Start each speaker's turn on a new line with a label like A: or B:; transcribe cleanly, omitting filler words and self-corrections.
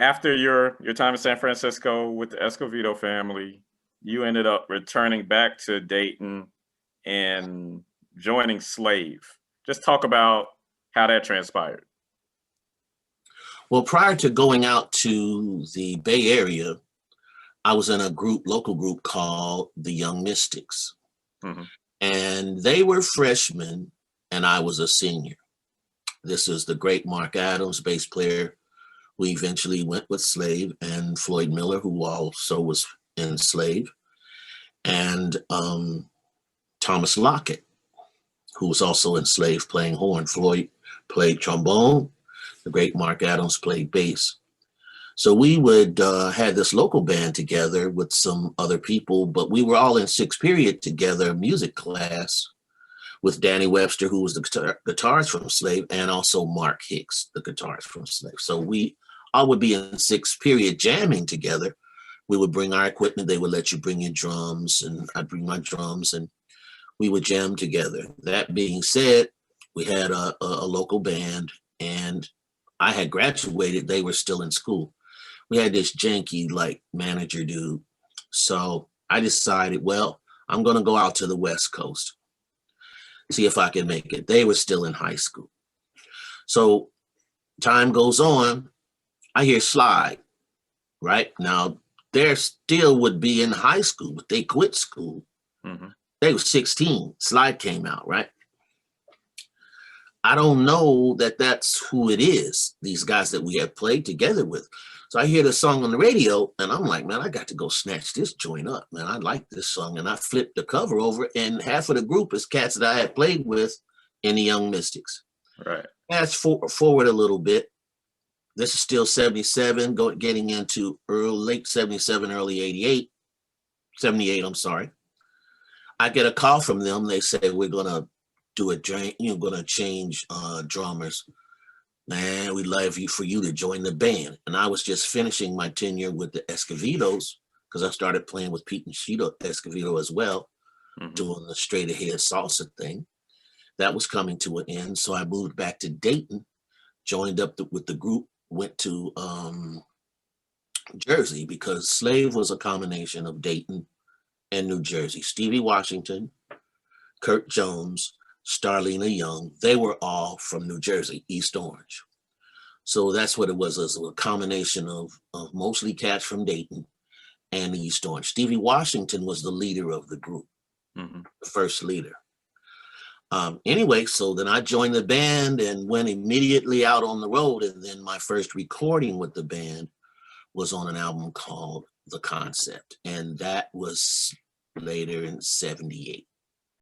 A: after your time in San Francisco with the Escovedo family, you ended up returning back to Dayton and joining Slave. Just talk about how that transpired.
B: Well, prior to going out to the Bay Area, I was in a local group called the Young Mystics.
A: Hmm.
B: And they were freshmen and I was a senior. This is the great Mark Adams, bass player, who eventually went with Slave, and Floyd Miller, who also was in Slave, and Thomas Lockett, who was also in Slave playing horn. Floyd played trombone. The great Mark Adams played bass. So we would had this local band together with some other people, but we were all in sixth period together, music class, with Danny Webster, who was the guitarist from Slave, and also Mark Hicks, the guitarist from Slave. So we all would be in sixth period jamming together. We would bring our equipment. They would let you bring your drums, and I'd bring my drums, and we would jam together. That being said, we had a local band, and I had graduated. They were still in school. We had this janky manager dude. So I decided, well, I'm going to go out to the West Coast, see if I can make it. They were still in high school. So time goes on. I hear Slide, right? Now, they still would be in high school, but they quit school.
A: Hmm.
B: They were 16. Slide came out, right? I don't know that that's who it is, these guys that we have played together with. So I hear the song on the radio, and I'm like, man, I got to go snatch this joint up, man. I like this song. And I flipped the cover over, and half of the group is cats that I had played with in the Young Mystics.
A: Right.
B: Fast forward a little bit. This is still 77, getting into late 77, early 88, 78, I'm sorry. I get a call from them. They say, we're going to do going to change drummers. Man, we'd love for you to join the band. And I was just finishing my tenure with the Escovedos, because I started playing with Pete and Sheeta Escovedo as well, doing the straight ahead salsa thing. That was coming to an end. So I moved back to Dayton, joined up with the group, went to Jersey, because Slave was a combination of Dayton and New Jersey. Stevie Washington, Kurt Jones, Starlina Young, they were all from New Jersey, East Orange. So that's what it was a combination of mostly cats from Dayton and East Orange. Stevie Washington was the leader of the group, the first leader. Anyway, so then I joined the band and went immediately out on the road. And then my first recording with the band was on an album called The Concept. And that was later in 78.